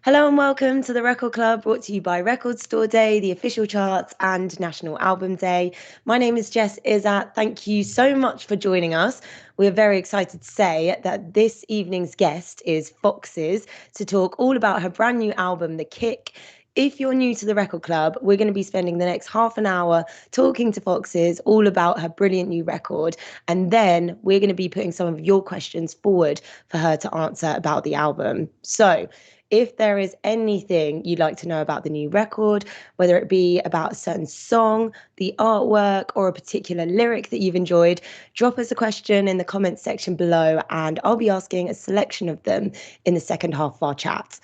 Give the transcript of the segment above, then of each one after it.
Hello and welcome to the Record Club, brought to you by Record Store Day, the official charts, and National Album Day. My name is Jess Iszatt. Thank you so much for joining us. We're very excited to say that this evening's guest is Foxes to talk all about her brand new album, The Kick. If you're new to the Record Club, we're going to be spending the next half an hour talking to Foxes all about her brilliant new record. And then we're going to be putting some of your questions forward for her to answer about the album. So, if there is anything you'd like to know about the new record, whether it be about a certain song, the artwork, or a particular lyric that you've enjoyed, drop us a question in the comments section below, and I'll be asking a selection of them in the second half of our chat.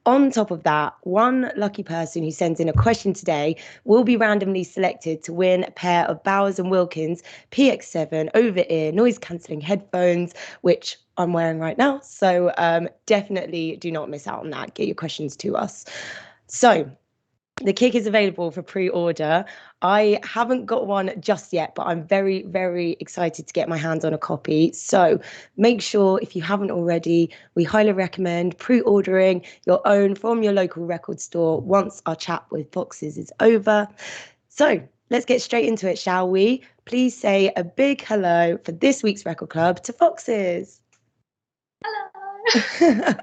On top of that, one lucky person who sends in a question today will be randomly selected to win a pair of Bowers & Wilkins PX7 over-ear noise-cancelling headphones, which I'm wearing right now. So definitely do not miss out on that. Get your questions to us. So The Kick is available for pre-order. I haven't got one just yet, but I'm very, very excited to get my hands on a copy. So make sure, if you haven't already, we highly recommend pre-ordering your own from your local record store once our chat with Foxes is over. So let's get straight into it, shall we? Please say a big hello for this week's Record Club to Foxes. Hello.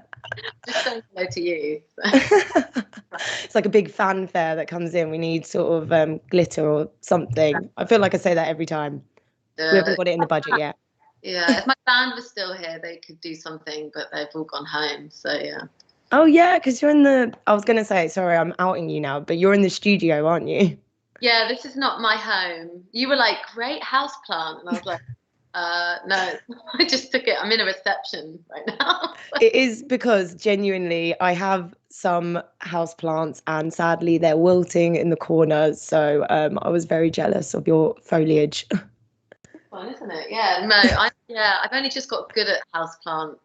Just saying hello to you. It's like a big fanfare that comes in. We need sort of glitter or something. I feel like I say that every time. We haven't got it in the budget yet. Yeah, if my band was still here, they could do something, but they've all gone home. So yeah. Oh yeah, because you're in the. I was gonna say, sorry, I'm outing you now, but you're in the studio, aren't you? Yeah, this is not my home. You were like, great house plant, and I was like, no, I just took it. I'm in a reception right now. It is because genuinely I have some house plants and sadly they're wilting in the corner. So I was very jealous of your foliage. Fun, isn't it? Yeah, no, I've only just got good at houseplant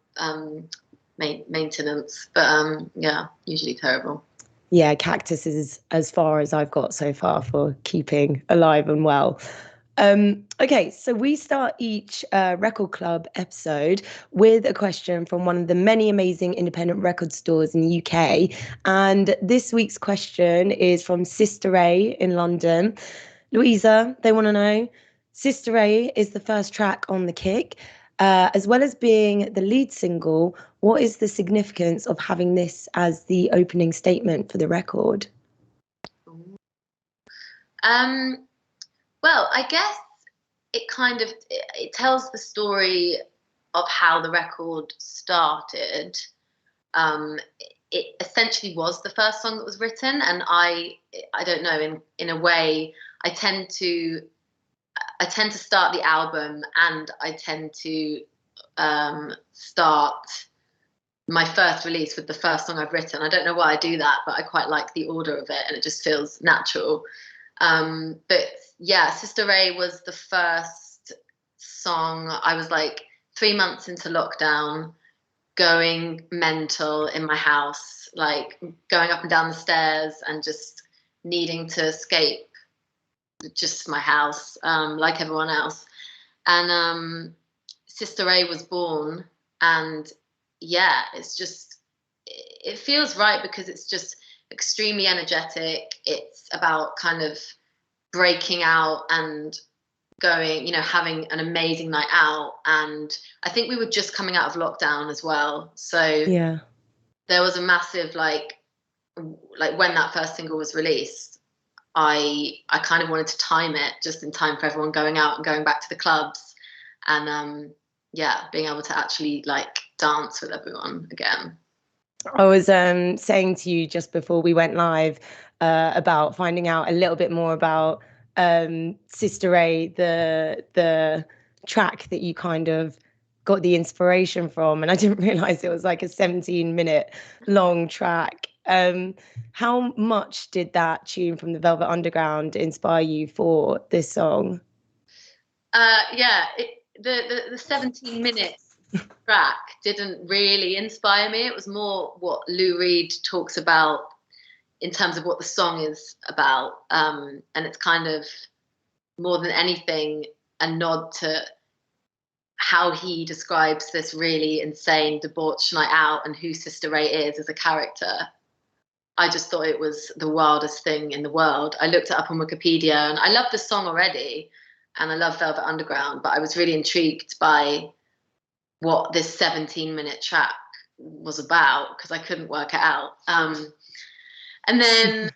maintenance, but yeah, usually terrible. Yeah, cactus is as far as I've got so far for keeping alive and well. Okay, so we start each Record Club episode with a question from one of the many amazing independent record stores in the UK. And this week's question is from Sister Ray in London. Louisa, they want to know, Sister Ray is the first track on The Kick. As well as being the lead single, what is the significance of having this as the opening statement for the record? Well, I guess it tells the story of how the record started. It essentially was the first song that was written, and I don't know, in a way, I tend to start the album, and I tend to start my first release with the first song I've written. I don't know why I do that, but I quite like the order of it, and it just feels natural. But yeah, Sister Ray was the first song. I was like 3 months into lockdown, going mental in my house, like going up and down the stairs and just needing to escape just my house, like everyone else. And Sister Ray was born, and yeah, it feels right because it's just extremely energetic. It's about kind of breaking out and going, having an amazing night out. And I think we were just coming out of lockdown as well. So yeah, there was a massive, like when that first single was released, I kind of wanted to time it just in time for everyone going out and going back to the clubs, and yeah, being able to actually like dance with everyone again. I was saying to you just before we went live about finding out a little bit more about Sister Ray, the track that you kind of got the inspiration from, and I didn't realize it was like a 17-minute long track. How much did that tune from the Velvet Underground inspire you for this song? Yeah, the 17-minute track didn't really inspire me. It was more what Lou Reed talks about in terms of what the song is about, and it's kind of more than anything a nod to how he describes this really insane debauched night out and who Sister Ray is as a character. I just thought it was the wildest thing in the world. I looked it up on Wikipedia, and I love the song already, and I love Velvet Underground, but I was really intrigued by what this 17-minute track was about, because I couldn't work it out. And then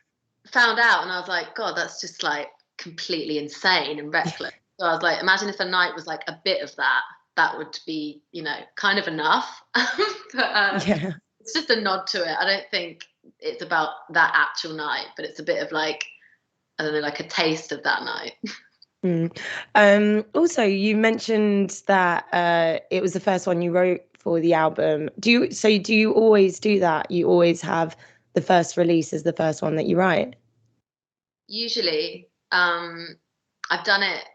found out, and I was like, God, that's just like completely insane and reckless. So I was like, imagine if a night was like a bit of that. That would be, you know, kind of enough. But Yeah. it's just a nod to it. I don't think it's about that actual night, but it's a bit of like, I don't know, like a taste of that night. Also, you mentioned that it was the first one you wrote for the album. Do you always do that? You always have the first release as the first one that you write? Usually, I've done it,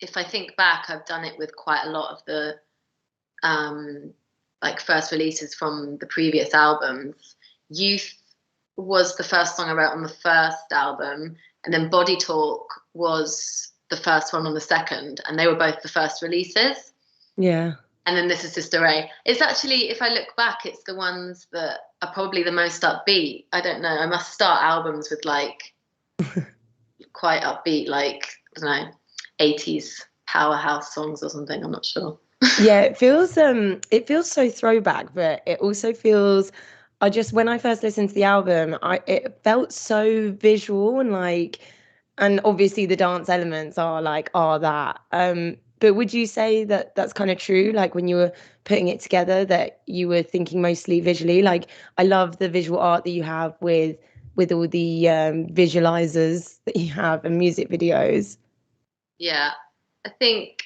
if I think back, I've done it with quite a lot of the like first releases from the previous albums. Youth was the first song I wrote on the first album, and then Body Talk was the first one on the second, and they were both the first releases. Yeah. And then This Is Sister Ray. It's actually, if I look back, it's the ones that are probably the most upbeat. I don't know. I must start albums with like quite upbeat, like, I don't know, 80s powerhouse songs or something. I'm not sure. Yeah, it feels so throwback, but it also feels I just when I first listened to the album, it felt so visual and like and obviously the dance elements are that. But would you say that that's kind of true? Like when you were putting it together, that you were thinking mostly visually? Like I love the visual art that you have with all the visualizers that you have and music videos. Yeah, I think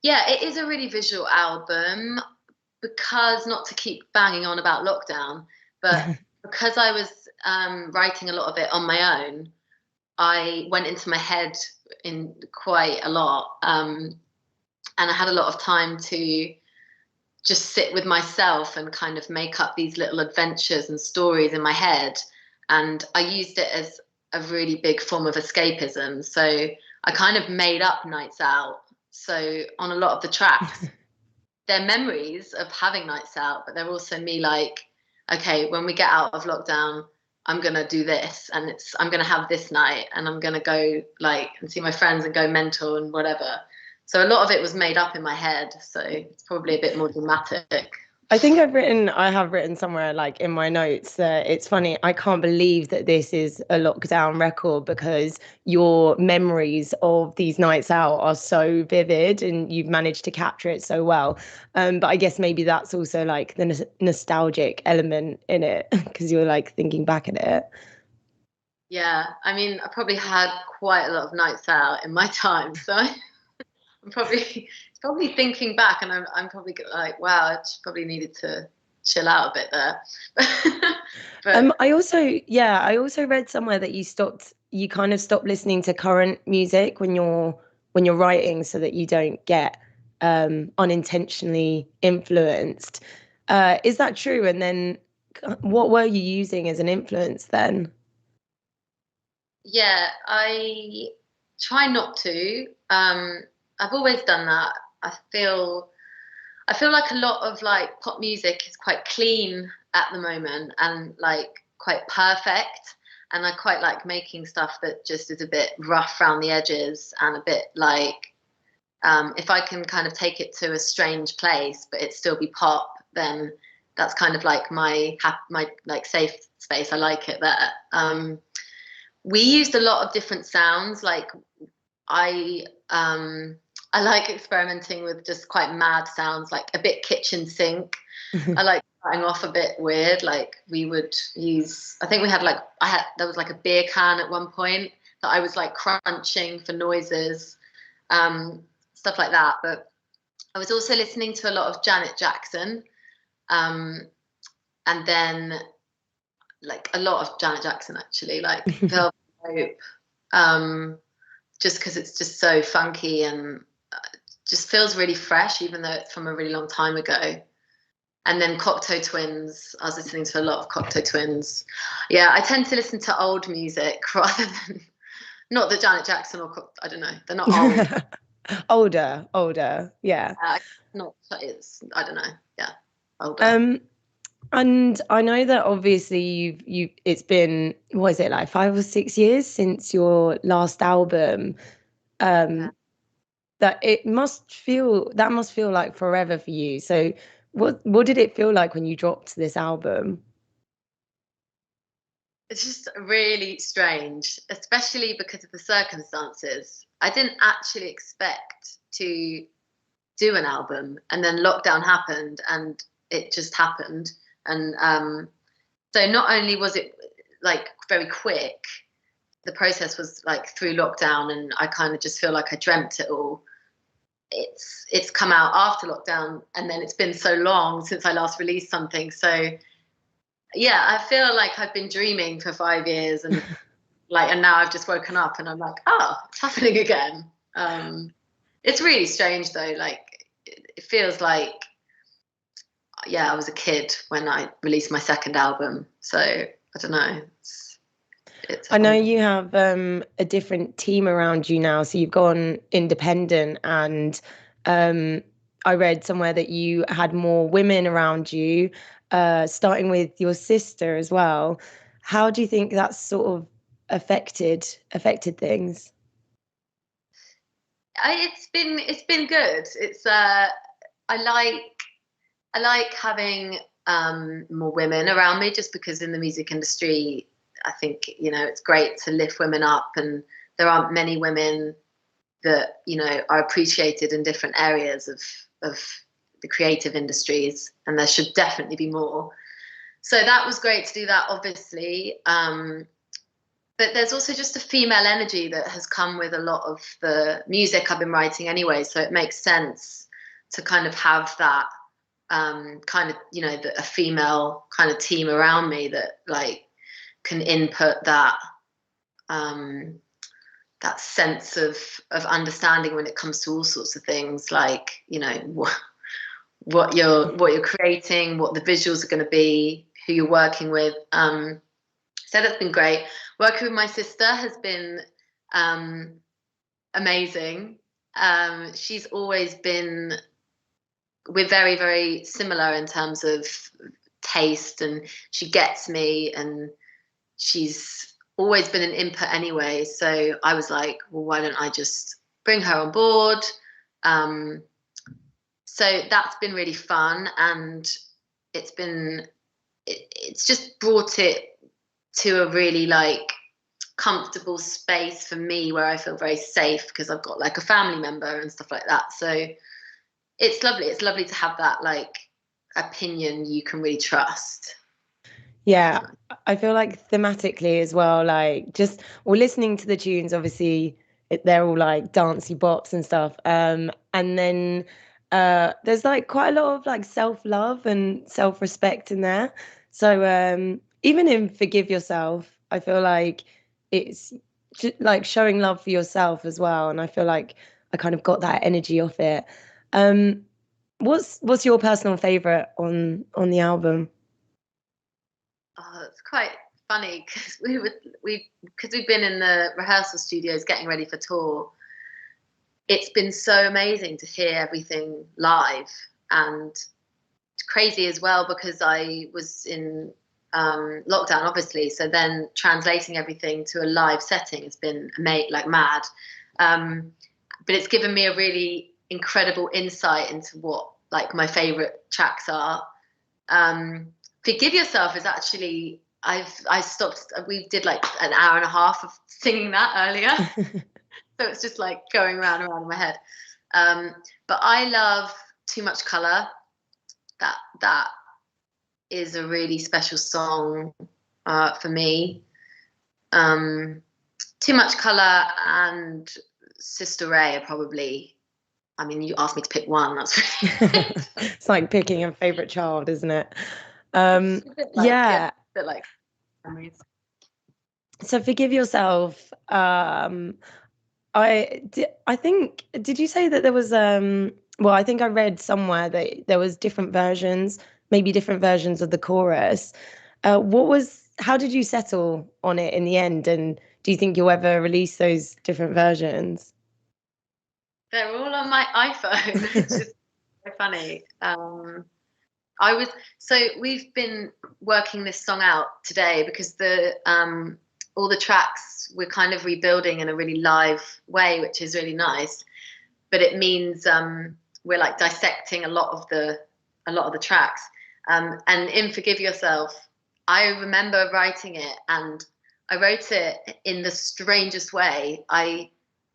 yeah, it is a really visual album, because, not to keep banging on about lockdown, but because I was writing a lot of it on my own, I went into my head in quite a lot, and I had a lot of time to just sit with myself and kind of make up these little adventures and stories in my head. And I used it as a really big form of escapism. So I kind of made up nights out. So on a lot of the tracks, they're memories of having nights out, but they're also me like, okay, when we get out of lockdown, I'm gonna do this, and I'm gonna have this night, and I'm gonna go like and see my friends and go mental and whatever. So a lot of it was made up in my head, so it's probably a bit more dramatic. I think I have written somewhere like in my notes that it's funny. I can't believe that this is a lockdown record because your memories of these nights out are so vivid and you've managed to capture it so well. But I guess maybe that's also like the nostalgic element in it because you're like thinking back at it. Yeah, I mean, I probably had quite a lot of nights out in my time, so I'm probably thinking back, and I'm probably like, wow, I just probably needed to chill out a bit there. But I also read somewhere that you kind of stopped listening to current music when you're writing so that you don't get unintentionally influenced. Is that true? And then what were you using as an influence then? yeah, I try not to. I've always done that. I feel like a lot of like pop music is quite clean at the moment and like quite perfect. And I quite like making stuff that just is a bit rough around the edges and a bit like, if I can kind of take it to a strange place, but it still be pop, then that's kind of like my like safe space. I like it there. We used a lot of different sounds. Like I I like experimenting with just quite mad sounds, like a bit kitchen sink. I like starting off a bit weird. Like we would use, I think we had like, there was like a beer can at one point that I was like crunching for noises, stuff like that. But I was also listening to a lot of Janet Jackson, and then like a lot of Janet Jackson actually, like Velvet Rope, just because it's just so funky and just feels really fresh, even though it's from a really long time ago. And then Cocteau Twins, I was listening to a lot of Cocteau Twins. Yeah, I tend to listen to old music rather than, not that Janet Jackson I don't know, they're not old. Older, yeah. Not, it's, I don't know, yeah, older. Um, And I know that obviously it's been, what is it, like 5 or 6 years since your last album. Yeah. That must feel like forever for you. So what did it feel like when you dropped this album? It's just really strange, especially because of the circumstances. I didn't actually expect to do an album, and then lockdown happened, and it just happened. And so not only was it like very quick, the process was like through lockdown, and I kind of just feel like I dreamt it all. It's come out after lockdown, and then it's been so long since I last released something. So yeah, I feel like I've been dreaming for 5 years, and now I've just woken up and I'm like, oh, it's happening again. It's really strange though. Like it feels like, yeah, I was a kid when I released my second album. So I don't know. It's I know you have a different team around you now, so you've gone independent, and I read somewhere that you had more women around you, starting with your sister as well. How do you think that's sort of affected things? it's been good. I like having more women around me, just because in the music industry, I think, it's great to lift women up, and there aren't many women that, are appreciated in different areas of the creative industries, and there should definitely be more. So that was great to do that, obviously. But there's also just a female energy that has come with a lot of the music I've been writing anyway. So it makes sense to kind of have that kind of, a female kind of team around me that like can input that sense of understanding when it comes to all sorts of things, like, what you're creating, what the visuals are going to be, who you're working with. So that's been great. Working with my sister has been amazing. She's always been, we're very, very similar in terms of taste, and she gets me, and she's always been an input anyway. So I was like, well, why don't I just bring her on board? So that's been really fun, and it's just brought it to a really like comfortable space for me, where I feel very safe because I've got like a family member and stuff like that. So it's lovely. It's lovely to have that like opinion you can really trust. Yeah, I feel like thematically as well, like just well, listening to the tunes, obviously they're all like dancey bops and stuff. And then there's like quite a lot of like self-love and self-respect in there. So even in Forgive Yourself, I feel like it's like showing love for yourself as well. And I feel like I kind of got that energy off it. Um, what's your personal favorite on the album? Oh, it's quite funny because we've been in the rehearsal studios getting ready for tour. It's been so amazing to hear everything live, and it's crazy as well because I was in lockdown, obviously. So then translating everything to a live setting has been like mad. But it's given me a really incredible insight into what like my favorite tracks are. Forgive Yourself is actually, I stopped, we did like an hour and a half of singing that earlier. So it's just like going round and round in my head. But I love Too Much Colour. That is a really special song for me. Too Much Colour and Sister Ray are probably, I mean, you asked me to pick one. That's really It's like picking a favorite child, isn't it? it's Yeah. a bit like memories. So Forgive Yourself. I think, did you say that there was well, I think I read somewhere that there was different versions, maybe different versions of the chorus. How did you settle on it in the end? And do you think you'll ever release those different versions? They're all on my iPhone. It's just so funny. We've been working this song out today because all the tracks we're kind of rebuilding in a really live way, which is really nice. But it means we're like dissecting a lot of the tracks. And in Forgive Yourself, I remember writing it, and I wrote it in the strangest way.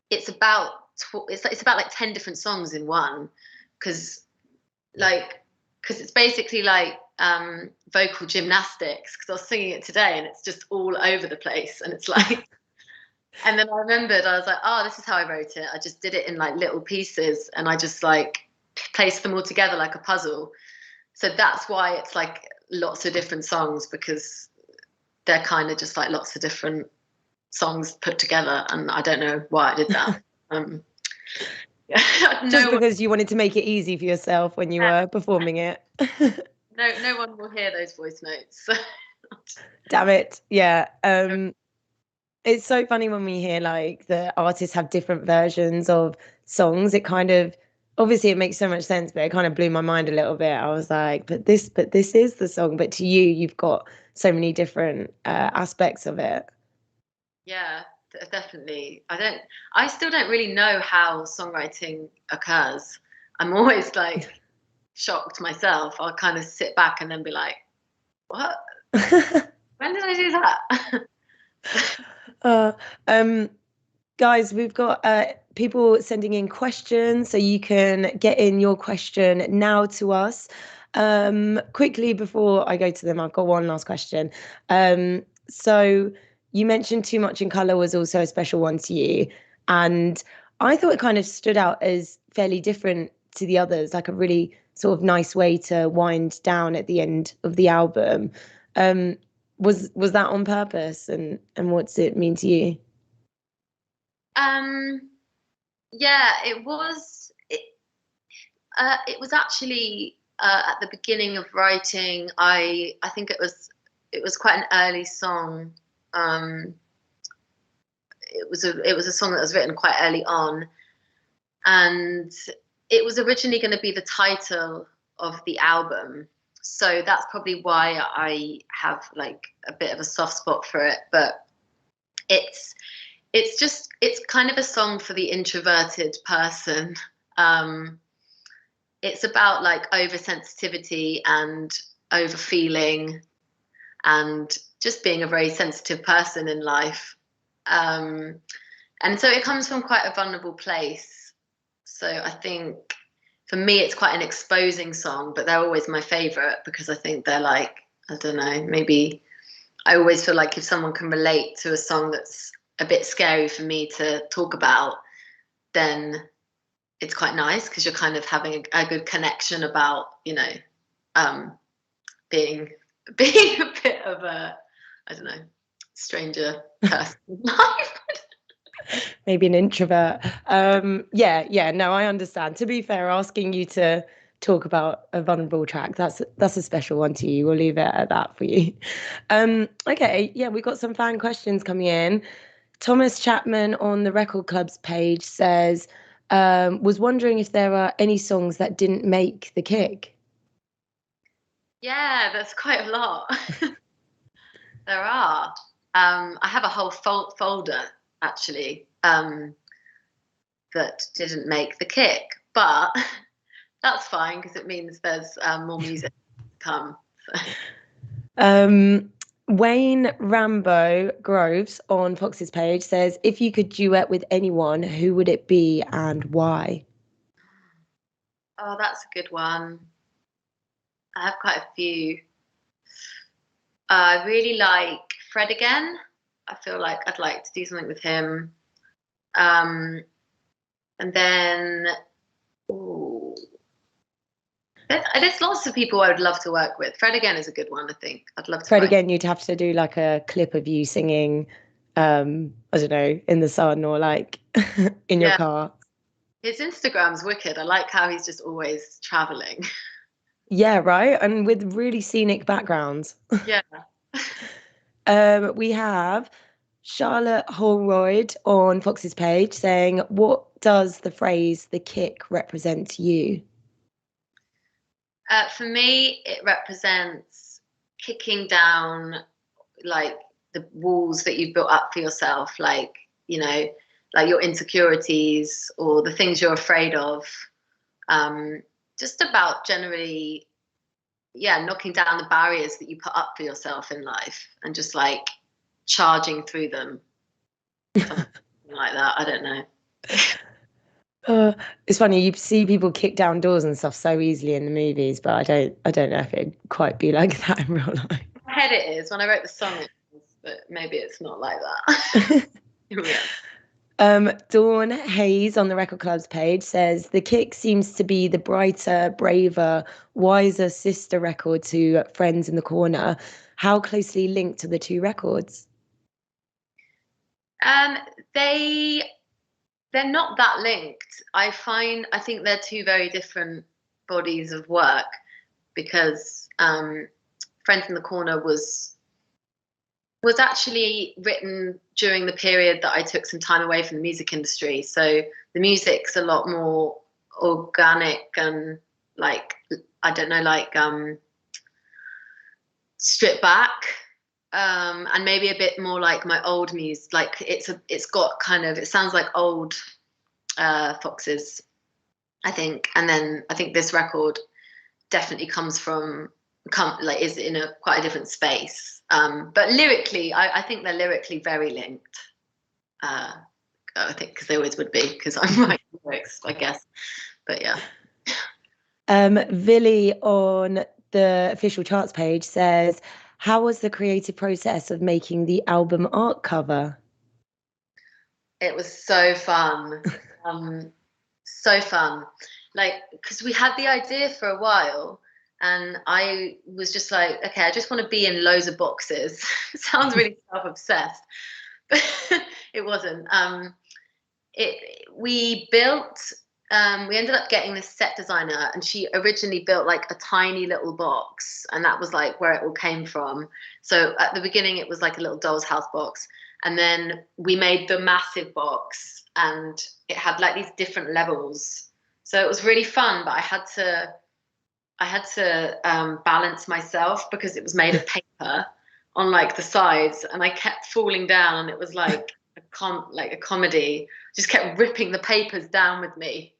It's about like 10 different songs in one, because it's basically like vocal gymnastics, because I was singing it today and it's just all over the place, and it's like and then I remembered, I was like, oh, this is how I wrote it. I just did it in like little pieces, and I just like placed them all together like a puzzle. So that's why it's like lots of different songs, because they're kind of just like lots of different songs put together, and I don't know why I did that. Just because you wanted to make it easy for yourself when you were performing it. No one will hear those voice notes. Damn it. Yeah. It's so funny when we hear like the artists have different versions of songs. It kind of, obviously it makes so much sense, but it kind of blew my mind a little bit. I was like, but this is the song. But to you, you've got so many different aspects of it. Yeah, definitely. I still don't really know how songwriting occurs. I'm always like shocked myself. I'll kind of sit back and then be like, what? When did I do that? Guys, we've got people sending in questions, so you can get in your question now to us. Quickly before I go to them, I've got one last question. So you mentioned Too Much in Colour was also a special one to you, and I thought it kind of stood out as fairly different to the others, like a really sort of nice way to wind down at the end of the album. Was that on purpose, and what does it mean to you? Yeah, it was. It was actually at the beginning of writing. I think it was quite an early song. It was a song that was written quite early on, and it was originally going to be the title of the album. So that's probably why I have like a bit of a soft spot for it. But it's kind of a song for the introverted person. It's about like oversensitivity and overfeeling and just being a very sensitive person in life. And so it comes from quite a vulnerable place. So I think for me, it's quite an exposing song, but they're always my favorite because I think they're like, I don't know, maybe I always feel like if someone can relate to a song that's a bit scary for me to talk about, then it's quite nice because you're kind of having a good connection about, you know, being a bit of a, I don't know, stranger person in life. Maybe an introvert. Yeah, no, I understand. To be fair, asking you to talk about a vulnerable track, that's a special one to you. We'll leave it at that for you. Okay, yeah, we've got some fan questions coming in. Thomas Chapman on the Record Club's page says, was wondering if there are any songs that didn't make the kick. Yeah, that's quite a lot. There are. I have a whole folder actually that didn't make the kick, but that's fine because it means there's more music to come. So. Wayne Rambo Groves on Fox's page says, if you could duet with anyone, who would it be and why? Oh, that's a good one. I have quite a few. I really like Fred again. I feel like I'd like to do something with him. And then, there's lots of people I would love to work with. Fred again is a good one, I think. I'd love to. Fred again, you'd have to do like a clip of you singing, I don't know, in the sun or like in your car. His Instagram's wicked. I like how he's just always traveling. Yeah, right. And with really scenic backgrounds. Yeah. We have Charlotte Holroyd on Fox's page saying, what does the phrase the kick represent to you? For me, it represents kicking down like the walls that you've built up for yourself, like, you know, like your insecurities or the things you're afraid of. Just about generally, yeah, knocking down the barriers that you put up for yourself in life and just like charging through them. Something like that. I don't know. It's funny, you see people kick down doors and stuff so easily in the movies, but I don't know if it'd quite be like that in real life. In my head it is. When I wrote the song it was, but maybe it's not like that. Yeah. Dawn Hayes on the Record Club's page says the kick seems to be the brighter, braver, wiser sister record to Friends in the Corner. How closely linked are the two records? They're not that linked. I think they're two very different bodies of work because Friends in the Corner was actually written during the period that I took some time away from the music industry. So the music's a lot more organic and like, I don't know, like stripped back. And maybe a bit more like my old music. Like it's got kind of, it sounds like old Foxes, I think. And then I think this record definitely is in quite a different space. But lyrically, I think they're lyrically very linked. I think because they always would be, because I'm writing lyrics, I guess. But yeah. Villy on the official charts page says, how was the creative process of making the album art cover? It was so fun. So fun. Like, because we had the idea for a while and I was just like, okay, I just want to be in loads of boxes. It sounds really self-obsessed, but it wasn't. We ended up getting this set designer and she originally built like a tiny little box and that was like where it all came from. So at the beginning it was like a little doll's house box and then we made the massive box and it had like these different levels. So it was really fun, but I had to balance myself because it was made of paper on like the sides and I kept falling down and it was like a comedy. Just kept ripping the papers down with me.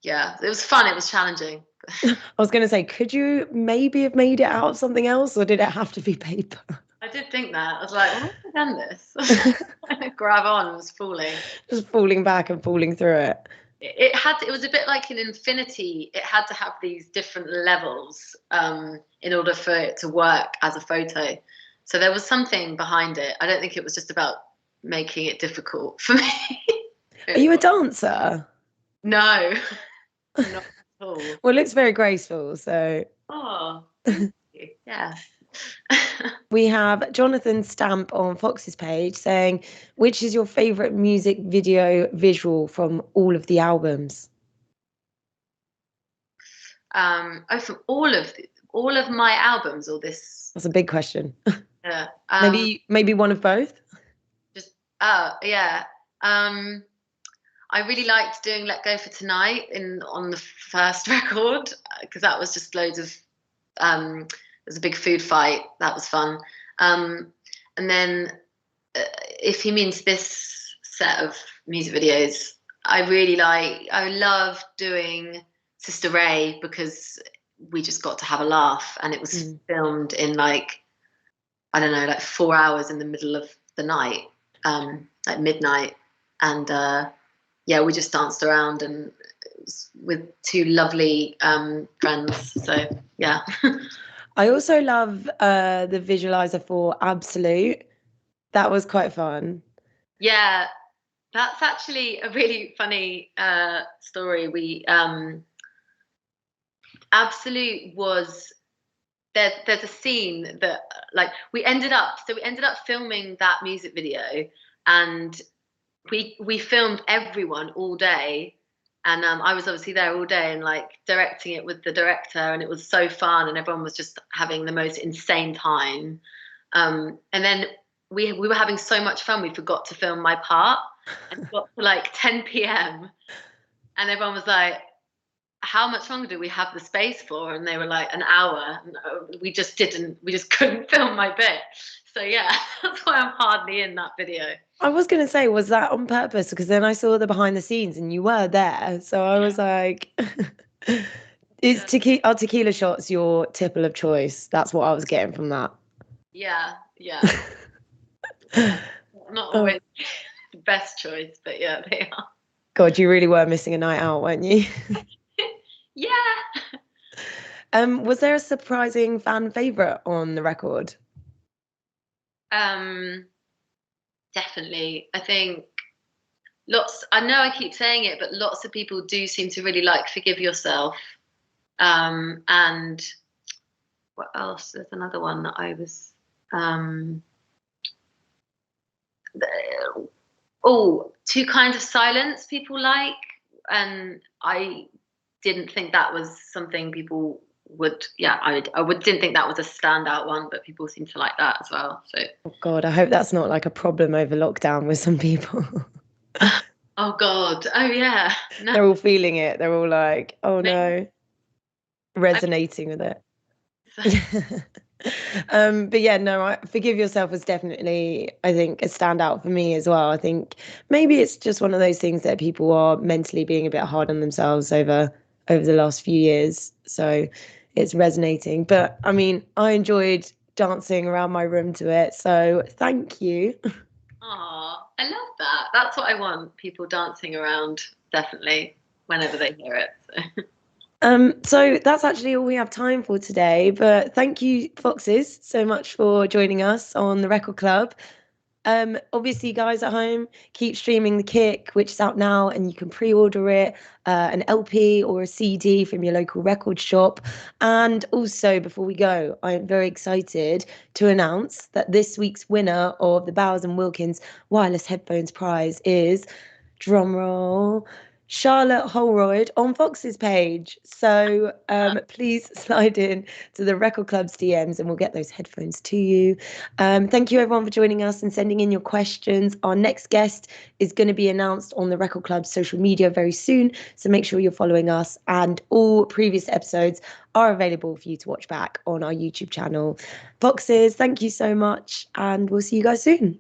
Yeah, it was fun. It was challenging. I was going to say, could you maybe have made it out of something else, or did it have to be paper? I did think that. I was like, why have I done this? Grab on, was falling. Just falling back and falling through it. It was a bit like an infinity. It had to have these different levels in order for it to work as a photo. So there was something behind it. I don't think it was just about making it difficult for me. Are you a dancer? No, not at all. Well, it looks very graceful, so. Oh, yeah. We have Jonathan Stamp on Fox's page saying, which is your favourite music video visual from all of the albums? From all of my albums, or this? That's a big question. Yeah. Maybe one of both? Yeah. I really liked doing Let Go for Tonight on the first record because that was just loads of there's a big food fight. That was fun. And then if he means this set of music videos, I love doing Sister Ray because we just got to have a laugh and it was filmed in like, I don't know, like 4 hours in the middle of the night, like midnight. And yeah, we just danced around and with two lovely friends. So yeah. I also love the visualizer for Absolute. That was quite fun. Yeah, that's actually a really funny story. We Absolute was there's a scene that like we ended up filming that music video and we filmed everyone all day. And I was obviously there all day and like directing it with the director, and it was so fun, and everyone was just having the most insane time. And then we were having so much fun, we forgot to film my part, and it got to like 10 p.m. and everyone was like, how much longer do we have the space for? And they were like, an hour. And we just couldn't film my bit. So yeah, that's why I'm hardly in that video. I was going to say, was that on purpose? Because then I saw the behind the scenes and you were there. So I was like, are tequila shots your tipple of choice? That's what I was getting from that. Yeah. Not always the best choice, but yeah, they are. God, you really were missing a night out, weren't you? Yeah. Was there a surprising fan favorite on the record? Definitely. I think I know I keep saying it, but lots of people do seem to really like Forgive Yourself. And what else? There's another one that I was Two Kinds of Silence people like, and I didn't think that was something people would. Didn't think that was a standout one, but people seem to like that as well. So oh God, I hope that's not like a problem over lockdown with some people. Oh God, oh yeah, no. They're all feeling it. They're all like, oh no, resonating with it. But yeah, no, Forgive Yourself was definitely, I think, a standout for me as well. I think maybe it's just one of those things that people are mentally being a bit hard on themselves over the last few years. So it's resonating. But I mean, I enjoyed dancing around my room to it. So thank you. Oh, I love that. That's what I want. People dancing around, definitely, whenever they hear it. So that's actually all we have time for today. But thank you, Foxes, so much for joining us on the Record Club. Obviously, guys at home, keep streaming The Kick, which is out now, and you can pre-order it, an LP or a CD from your local record shop. And also, before we go, I'm very excited to announce that this week's winner of the Bowers and Wilkins Wireless Headphones Prize is, drumroll, Charlotte Holroyd on Fox's page. So please slide in to the Record Club's DMs and we'll get those headphones to you. Thank you everyone for joining us and sending in your questions. Our next guest is going to be announced on the Record Club's social media very soon. So make sure you're following us, and all previous episodes are available for you to watch back on our YouTube channel. Foxes, thank you so much, and we'll see you guys soon.